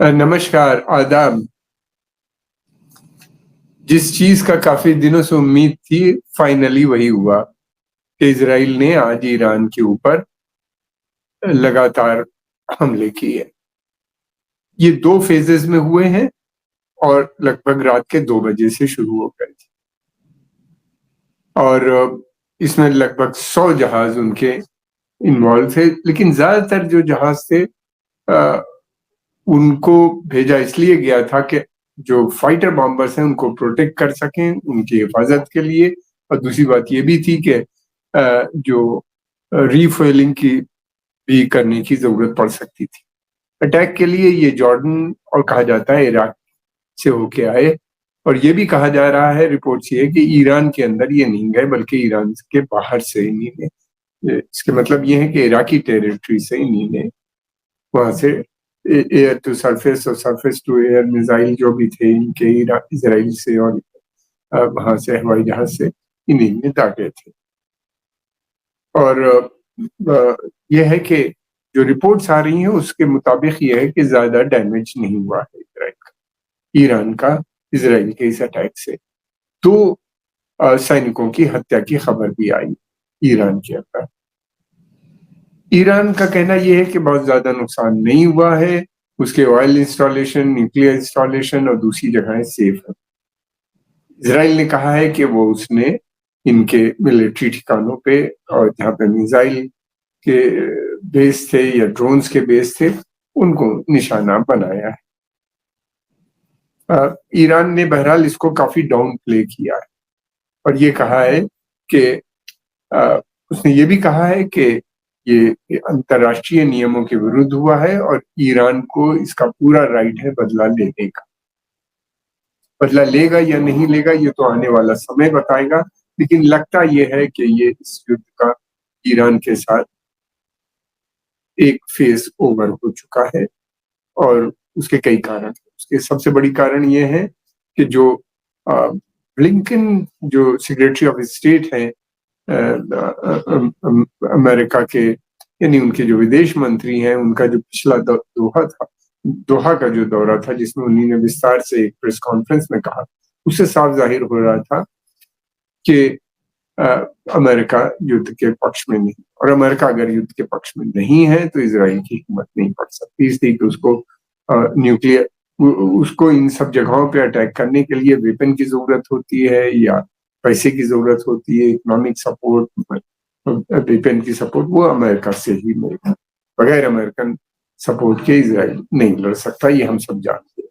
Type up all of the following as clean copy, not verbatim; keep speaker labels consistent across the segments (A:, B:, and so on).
A: नमस्कार, आदाब। जिस चीज़ का काफ़ी दिनों से उम्मीद थी, फाइनली वही हुआ कि इज़राइल ने आज ईरान के ऊपर लगातार हमले किए। ये 2 फ़ेज़ेज़ में हुए हैं और लगभग रात के 2 बजे से शुरू हो गए थे। और इसमें लगभग 100 जहाज़ उनके इन्वॉल्व थे, लेकिन ज़्यादातर जो जहाज़ थे अ, उनको भेजा इसलिए गया था कि जो फाइटर बॉम्बर्स हैं उनको प्रोटेक्ट कर सकें, उनकी हिफाज़त के लिए। और दूसरी बात ये भी थी कि जो रिफ्यूएलिंग की भी करने की ज़रूरत पड़ सकती थी। अटैक के लिए ये जॉर्डन और कहा जाता है इराक से होके आए, और ये भी कहा जा रहा है, रिपोर्ट्स ये है कि ईरान के अंदर ये नहीं गए बल्कि ईरान के बाहर से इन्हीं ने इसके मतलब ये है कि इराकी टेरिटरी से इन्हीं ने वहाँ से एयर टू सरफेस और सरफेस टू एयर मिसाइल जो भी थे इनके इजराइल से और वहाँ से हवाई जहाज से इन्हीं में दागे थे। और यह है कि जो रिपोर्ट्स आ रही हैं उसके मुताबिक ये है कि ज़्यादा डैमेज नहीं हुआ है ईरान का इजराइल के इस अटैक से। 2 सैनिकों की हत्या की खबर भी आई ईरान के अंदर। ईरान का कहना ये है कि बहुत ज़्यादा नुकसान नहीं हुआ है, उसके ऑयल इंस्टॉलेशन, न्यूक्लियर इंस्टॉलेशन और दूसरी जगहें सेफ हैं। इज़राइल ने कहा है कि वो उसने इनके मिलिट्री ठिकानों पे और जहाँ पे मिसाइल के बेस थे या ड्रोन्स के बेस थे, उनको निशाना बनाया है। ईरान ने बहरहाल इसको काफ़ी डाउन प्ले किया है और ये कहा है कि उसने ये भी कहा है कि ये अंतर्राष्ट्रीय नियमों के विरुद्ध हुआ है और ईरान को इसका पूरा राइट है बदला लेने का। बदला लेगा या नहीं लेगा ये तो आने वाला समय बताएगा, लेकिन लगता ये है कि ये इस युद्ध का ईरान के साथ एक फेज़ ओवर हो चुका है और उसके कई कारण हैं। उसके सबसे बड़ी कारण ये है कि जो अ, ब्लिंकन जो सेक्रेटरी ऑफ स्टेट हैं अमेरिका के, यानी उनके जो विदेश मंत्री हैं, उनका जो पिछला दोहा का जो दौरा था जिसमें उन्होंने विस्तार से एक प्रेस कॉन्फ्रेंस में कहा, उससे साफ जाहिर हो रहा था कि अ, अमेरिका युद्ध के पक्ष में नहीं, और अमेरिका अगर युद्ध के पक्ष में नहीं है तो इज़राइल की हिम्मत नहीं पड़ सकती, इसलिए कि उसको न्यूक्लियर उसको इन सब जगहों पे अटैक करने के लिए वेपन की ज़रूरत होती है या पैसे की ज़रूरत होती है, इकोनॉमिक सपोर्ट, वेपन की सपोर्ट वो अमेरिका से ही मिलेगा। बगैर अमेरिकन सपोर्ट के इज़राइल नहीं लड़ सकता, ये हम सब जानते हैं।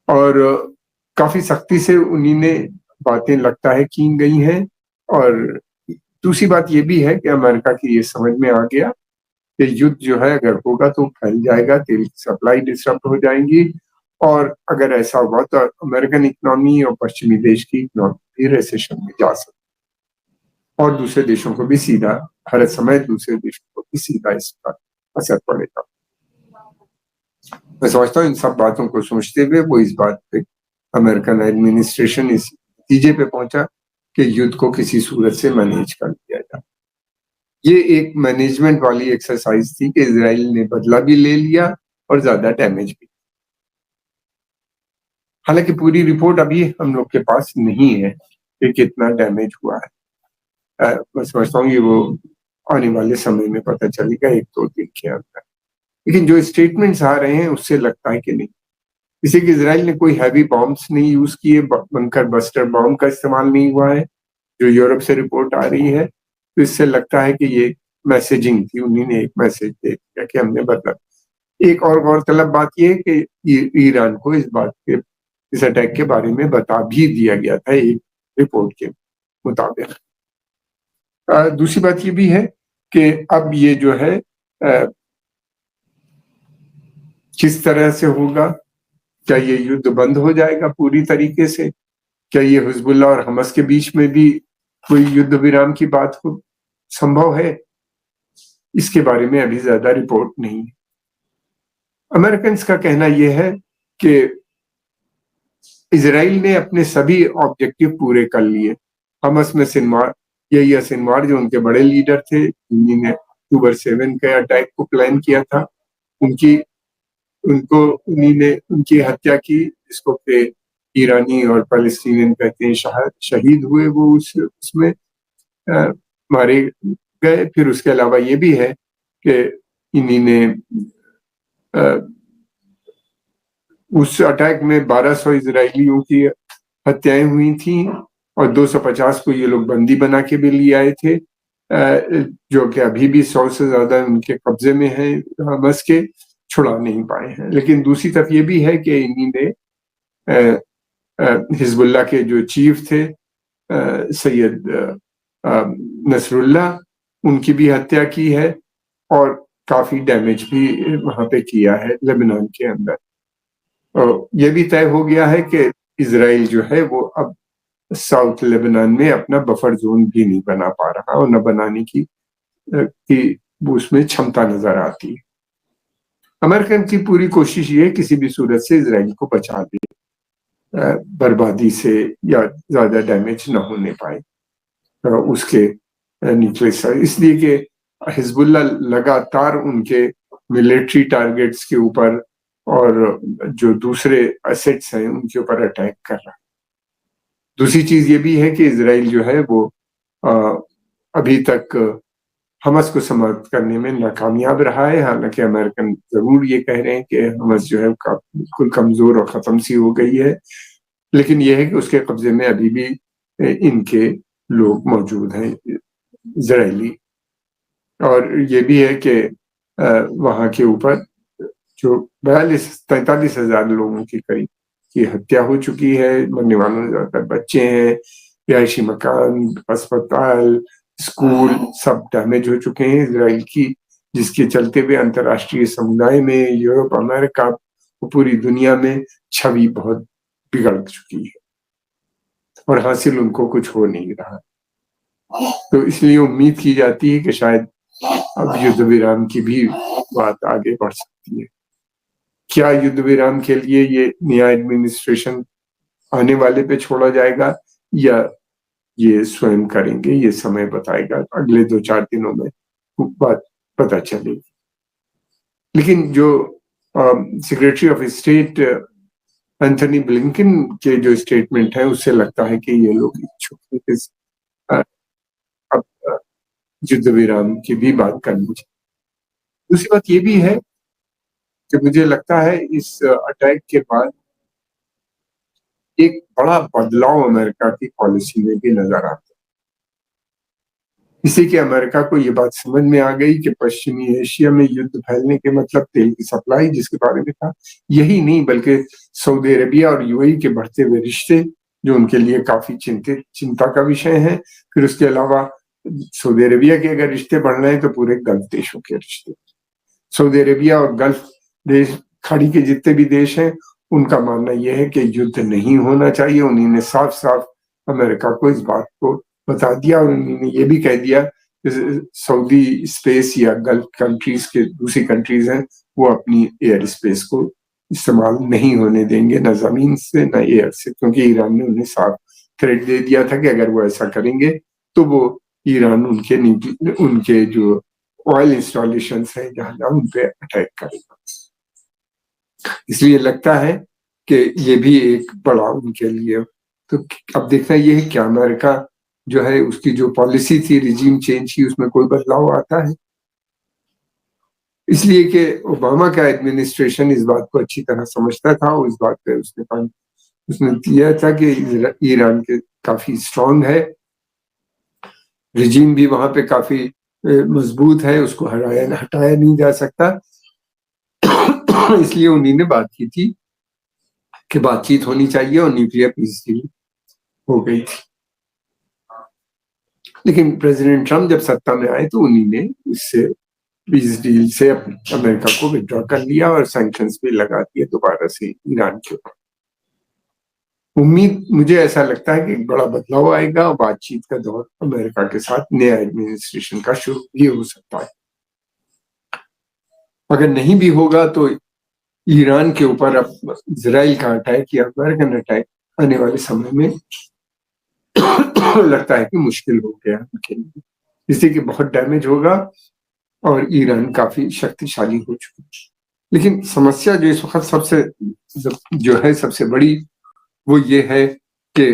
A: और काफ़ी सख्ती से उन्हीं ने बातें लगता है की गई हैं। और दूसरी बात ये भी है कि अमेरिका की ये समझ में आ गया कि युद्ध जो है अगर होगा तो फैल जाएगा, तेल की सप्लाई डिसरप्ट हो जाएगी, और अगर ऐसा हुआ तो अमेरिकन इकोनॉमी और पश्चिमी देश की इकोनॉमी भी रिसेशन में जा सकती है और दूसरे देशों को भी सीधा, भारत समेत दूसरे देशों को भी सीधा इसका असर पड़ेगा। मैं समझता हूँ इन सब बातों को सोचते हुए वो इस बात पे अमेरिकन एडमिनिस्ट्रेशन इस नतीजे पे पहुंचा कि युद्ध को किसी सूरत से मैनेज कर लिया जाए। ये एक मैनेजमेंट वाली एक्सरसाइज थी कि इज़राइल ने बदला भी ले लिया और ज़्यादा डैमेज भी। हालाँकि पूरी रिपोर्ट अभी हम लोग के पास नहीं है कि कितना डैमेज हुआ है। मैं समझता हूँ ये वो आने वाले समय में पता चलेगा 1-2 दिन के अंदर। लेकिन जो स्टेटमेंट्स आ रहे हैं उससे लगता है कि नहीं। जैसे कि इज़राइल ने कोई हैवी बॉम्ब्स नहीं यूज़ किए, बंकर बस्टर बॉम्ब का इस्तेमाल नहीं हुआ है, जो यूरोप से रिपोर्ट आ रही है। तो इससे लगता है कि ये मैसेजिंग थी, उन्हीं ने एक मैसेज दे दिया कि हमने बदला। एक और गौरतलब बात ये है कि ईरान को इस अटैक के बारे में बता भी दिया गया था एक रिपोर्ट के मुताबिक। दूसरी बात ये भी है कि अब ये जो है किस तरह से होगा? क्या ये युद्ध बंद हो जाएगा पूरी तरीके से? क्या ये हिज़्बुल्लाह और हमास के बीच में भी कोई युद्ध विराम की बात हो संभव है? इसके बारे में अभी ज़्यादा रिपोर्ट नहीं है। अमेरिकन्स का कहना ये है कि इज़राइल ने अपने सभी ऑब्जेक्टिव पूरे कर लिए। हमास में यहिया सिनवार जो उनके बड़े लीडर थे, जिन्होंने अक्टूबर 7 के अटैक को प्लान किया था, उनकी उन्हीं ने उनकी हत्या की, जिसको फिर ईरानी और पैलेस्टीनियन कहते हैं शहीद हुए वो उसमें मारे गए। फिर उसके अलावा ये भी है कि इन्हीं ने उस अटैक में 1200 इजरायलियों की हत्याएं हुई थी और 250 को ये लोग बंदी बना के भी ले आए थे, जो कि अभी भी 100 से ज्यादा उनके कब्जे में है, हमास के छुड़ा नहीं पाए हैं। लेकिन दूसरी तरफ ये भी है कि इन्हीं ने हिजबुल्लाह के जो चीफ थे सैयद नसरुल्लाह, उनकी भी हत्या की है और काफी डैमेज भी वहां पे किया है लेबनान के अंदर। ये भी तय हो गया है कि इजराइल जो है वो अब साउथ लेबनान में अपना बफर जोन भी नहीं बना पा रहा और न बनाने की उसमें क्षमता नजर आती है। अमेरिकन की पूरी कोशिश ये किसी भी सूरत से इजराइल को बचा दे, बर्बादी से या ज्यादा डैमेज न होने पाए उसके निचले स्तर, इसलिए कि हिजबुल्ला लगातार उनके मिलिट्री टारगेट्स के ऊपर और जो दूसरे एसेट्स हैं उनके ऊपर अटैक कर रहा है। दूसरी चीज ये भी है कि इजराइल जो है वो अभी तक हमास को समाप्त करने में नाकामयाब रहा है। हालांकि अमेरिकन जरूर ये कह रहे हैं कि हमास जो है बिल्कुल कमजोर और खत्म सी हो गई है, लेकिन यह है कि उसके कब्जे में अभी भी इनके लोग मौजूद हैं इजरायली। और ये भी है कि वहां के ऊपर जो 42-43 हजार लोगों की करीब की हत्या हो चुकी है, मरने वालों में ज्यादातर बच्चे हैं, रिहायशी मकान, अस्पताल, स्कूल सब डैमेज हो चुके हैं इजराइल की, जिसके चलते हुए अंतर्राष्ट्रीय समुदाय में, यूरोप, अमेरिका, पूरी दुनिया में छवि बहुत बिगड़ चुकी है और हासिल उनको कुछ हो नहीं रहा। तो इसलिए उम्मीद की जाती है कि शायद अब युद्ध विराम की भी बात आगे बढ़ सकती है। क्या युद्ध विराम के लिए ये नया एडमिनिस्ट्रेशन आने वाले पे छोड़ा जाएगा या ये स्वयं करेंगे, ये समय बताएगा। अगले 2-4 दिनों में बात पता चलेगी। लेकिन जो secretary of state Anthony Blinken के जो स्टेटमेंट है उससे लगता है कि ये लोग इच्छुक हैं अब युद्ध विराम की भी बात करनी चाहिए। दूसरी बात ये भी है कि मुझे लगता है इस अटैक के बाद एक बड़ा बदलाव अमेरिका की पॉलिसी में भी नजर आता है। इसी के अमेरिका को ये बात समझ में आ गई कि पश्चिमी एशिया में युद्ध फैलने के मतलब तेल की सप्लाई, जिसके बारे में था, यही नहीं बल्कि सऊदी अरेबिया और यूएई के बढ़ते हुए रिश्ते जो उनके लिए काफी चिंता का विषय है। फिर उसके अलावा सऊदी अरेबिया के अगर रिश्ते बढ़ रहे हैं तो पूरे गल्फ देशों के रिश्ते, सऊदी अरेबिया और गल्फ देश, खाड़ी के जितने भी देश हैं, उनका मानना यह है कि युद्ध नहीं होना चाहिए। उन्होंने साफ साफ अमेरिका को इस बात को बता दिया और उन्होंने ये भी कह दिया कि सऊदी स्पेस या गल्फ कंट्रीज के दूसरी कंट्रीज हैं वो अपनी एयर स्पेस को इस्तेमाल नहीं होने देंगे, न जमीन से न एयर से, क्योंकि ईरान ने उन्हें साफ थ्रेट दे दिया था कि अगर वो ऐसा करेंगे तो वो ईरान उनके जो ऑयल इंस्टॉलेशन है जहां उन पे अटैक करेगा। इसलिए लगता है कि ये भी एक बड़ा उनके लिए, तो अब देखना ये है कि अमेरिका जो है उसकी जो पॉलिसी थी रिजीम चेंज की उसमें कोई बदलाव आता है। इसलिए कि ओबामा का एडमिनिस्ट्रेशन इस बात को अच्छी तरह समझता था और इस बात पे उसने दिया था कि ईरान के काफी स्ट्रांग है, रिजीम भी वहां पे काफी मजबूत है, उसको हटाया नहीं जा सकता। इसलिए उन्हीं ने बात की थी कि बातचीत होनी चाहिए और न्यूक्लियर पीस डील हो गई थी। लेकिन प्रेसिडेंट ट्रम्प जब सत्ता में आए तो उन्हीं ने इससे पीस डील से अमेरिका को विड्रॉ कर लिया और सैंक्शंस भी लगा दिए दोबारा से ईरान के ऊपर। उम्मीद, मुझे ऐसा लगता है कि एक बड़ा बदलाव आएगा और बातचीत का दौर अमेरिका के साथ नया एडमिनिस्ट्रेशन का शुरू भी हो सकता है। अगर नहीं भी होगा तो ईरान के ऊपर अब इजराइल का अटैक या अमेरिकन अटैक आने वाले समय में लगता है कि मुश्किल हो गया उनके लिए, जिससे कि बहुत डैमेज होगा और ईरान काफी शक्तिशाली हो चुका है। लेकिन समस्या जो इस वक़्त सबसे बड़ी वो ये है कि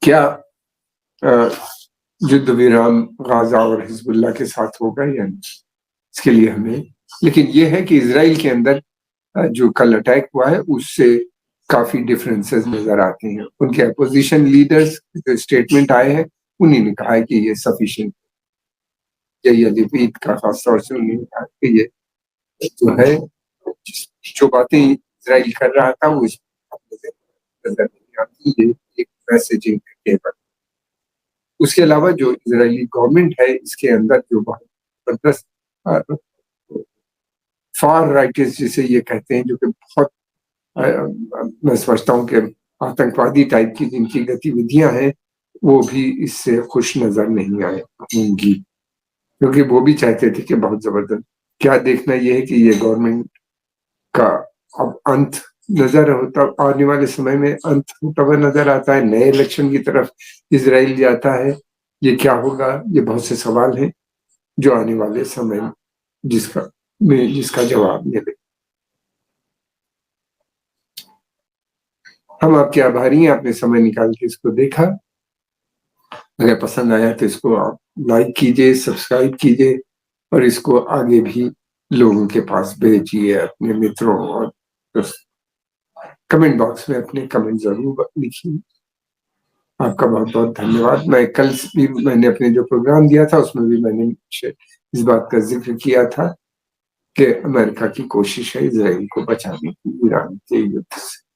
A: क्या युद्ध विराम गाज़ा और हिज़्बुल्लाह के साथ होगा या नहीं? इसके लिए हमें लेकिन ये है कि इज़राइल के अंदर जो कल अटैक हुआ है उससे काफ़ी डिफरेंसेस नज़र आते हैं। उनके अपोज़िशन लीडर्स जो स्टेटमेंट आए हैं, उन्हीं ने कहा है कि ये सफिशिएंट याइर लपीद का ख़ास तौर से उन्होंने कहा कि ये जो है जो बातें इज़राइल कर रहा था वो इस नज़र नहीं आती, ये एक मैसेजिंग है केवल। उसके अलावा जो इज़राइली गवर्नमेंट है इसके अंदर जो बहुत ज़बरदस्त अ, फार राइटिस्ट जिसे ये कहते हैं जो कि बहुत मैं समझता हूँ कि आतंकवादी टाइप की जिनकी गतिविधियां हैं वो भी इससे खुश नजर नहीं आए होंगी, क्योंकि वो भी चाहते थे कि बहुत जबरदस्त क्या देखना ये है कि ये गवर्नमेंट का अब अंत नजर होता आने वाले समय में अंत होता हुआ नजर आता है, नए इलेक्शन की तरफ इजराइल जाता है। ये क्या होगा, ये बहुत से सवाल हैं जो आने वाले समय में जिसका जवाब मिले। हम आपके आभारी हैं, आपने समय निकाल के इसको देखा। अगर पसंद आया तो इसको आप लाइक कीजिए, सब्सक्राइब कीजिए और इसको आगे भी लोगों के पास भेजिए, अपने मित्रों और दोस्त। कमेंट बॉक्स में अपने कमेंट ज़रूर लिखिए। आपका बहुत-बहुत धन्यवाद। मैंने अपने जो प्रोग्राम दिया था उसमें भी मैंने इस बात का ज़िक्र किया था कि अमेरिका की कोशिश है इज़राइल को बचाने की ईरान के युद्ध से।